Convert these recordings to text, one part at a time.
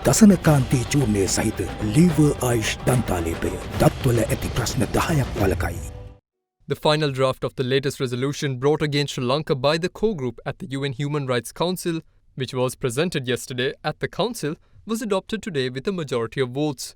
දසනකාන්තී චූර්ණය සහිත ලීවර් ආයිෂ් දන්තාලේපය දත්වල ඇති ප්‍රශ්න 10ක් වලකයි. The final draft of the latest resolution brought against Sri Lanka by the core group at the UN Human Rights Council, which was presented yesterday at the Council, was adopted today with a majority of votes.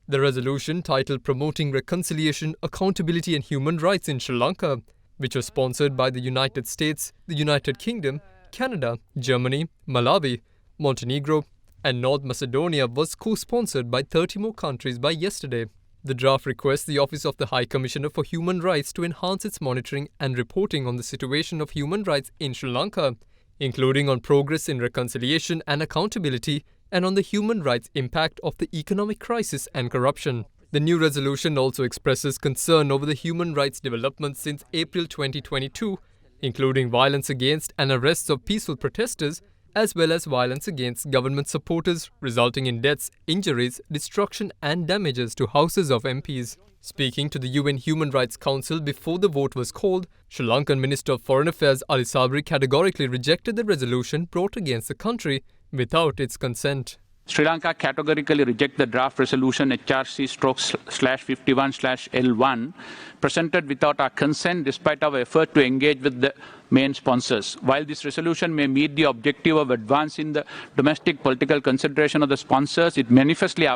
The resolution, titled Promoting Reconciliation, Accountability and Human Rights in Sri Lanka, which was sponsored by the United States, the United Kingdom, Canada, Germany, Malawi, Montenegro, and North Macedonia, was co-sponsored by 30 more countries by yesterday. The draft requests the Office of the High Commissioner for Human Rights to enhance its monitoring and reporting on the situation of human rights in Sri Lanka, including on progress in reconciliation and accountability, and on the human rights impact of the economic crisis and corruption. The new resolution also expresses concern over the human rights developments since April 2022, including violence against and arrests of peaceful protesters, as well as violence against government supporters, resulting in deaths, injuries, destruction and damages to houses of MPs. Speaking to the UN Human Rights Council before the vote was called, Sri Lankan Minister of Foreign Affairs Ali Sabry categorically rejected the resolution brought against the country without its consent. Sri Lanka categorically reject the draft resolution HRC/51/L1 presented without our consent despite our effort to engage with the main sponsors. While this resolution may meet the objective of advancing the domestic political consideration of the sponsors, it manifestly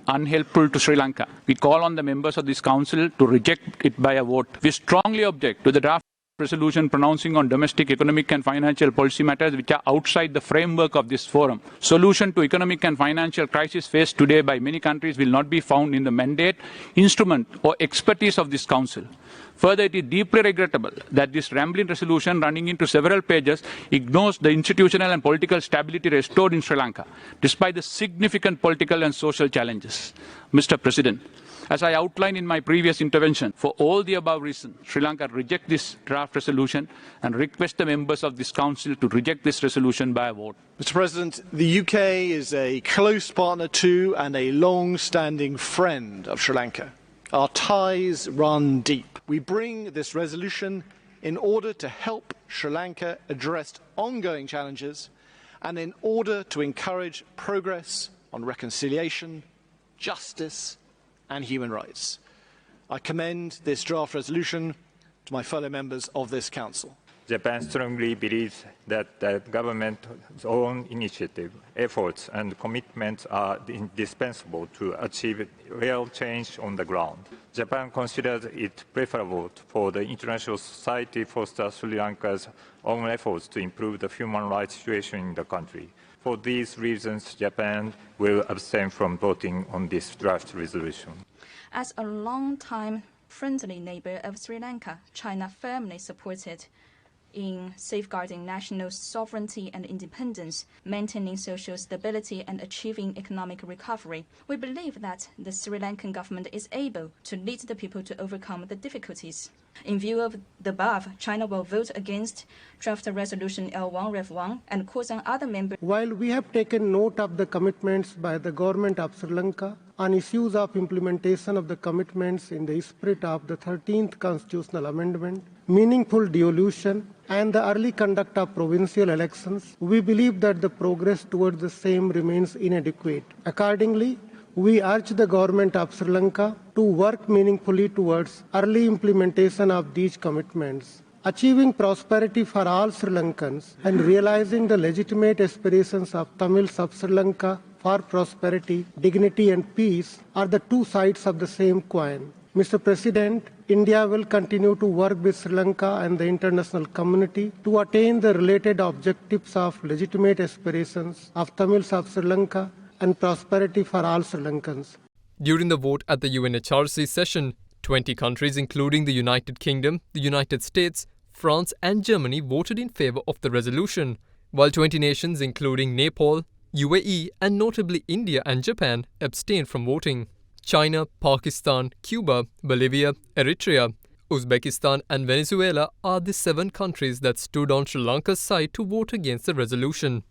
unhelpful to Sri Lanka. We call on the members of this council to reject it by a vote. We strongly object to the draft resolution pronouncing on domestic economic and financial policy matters which are outside the framework of this forum. Solution to economic and financial crisis faced today by many countries will not be found in the mandate, instrument or expertise of this council. Further, it is deeply regrettable that this rambling resolution running into several pages ignores the institutional and political stability restored in Sri Lanka, despite the significant political and social challenges. Mr. President, as I outlined in my previous intervention, for all the above reasons, Sri Lanka reject this draft resolution and request the members of this council to reject this resolution by a vote. Mr. President, the UK is a close partner to and a long-standing friend of Sri Lanka. Our ties run deep. We bring this resolution in order to help Sri Lanka address ongoing challenges and in order to encourage progress on reconciliation, justice, and human rights. I commend this draft resolution to my fellow members of this Council. Japan strongly believes that the government's own initiative, efforts and commitments are indispensable to achieve real change on the ground. Japan considers it preferable for the international society to foster Sri Lanka's own efforts to improve the human rights situation in the country. For these reasons, Japan will abstain from voting on this draft resolution. As a long-time friendly neighbor of Sri Lanka, China firmly supported in safeguarding national sovereignty and independence, maintaining social stability and achieving economic recovery. We believe that the Sri Lankan government is able to lead the people to overcome the difficulties. In view of the above, China will vote against draft resolution L1 Rev 1 and calls on other members. While we have taken note of the commitments by the government of Sri Lanka on issues of implementation of the commitments in the spirit of the 13th Constitutional Amendment, meaningful devolution, and the early conduct of provincial elections, we believe that the progress towards the same remains inadequate. Accordingly, we urge the government of Sri Lanka to work meaningfully towards early implementation of these commitments. Achieving prosperity for all Sri Lankans and realizing the legitimate aspirations of Tamils of Sri Lanka for prosperity, dignity and peace are the two sides of the same coin. Mr. President, India will continue to work with Sri Lanka and the international community to attain the related objectives of legitimate aspirations of Tamils of Sri Lanka and prosperity for all Sri Lankans. During the vote at the UNHRC session, 20 countries including the United Kingdom, the United States, France and Germany voted in favor of the resolution, while 20 nations including Nepal, UAE and notably India and Japan abstained from voting. China, Pakistan, Cuba, Bolivia, Eritrea, Uzbekistan and Venezuela are the 7 countries that stood on Sri Lanka's side to vote against the resolution.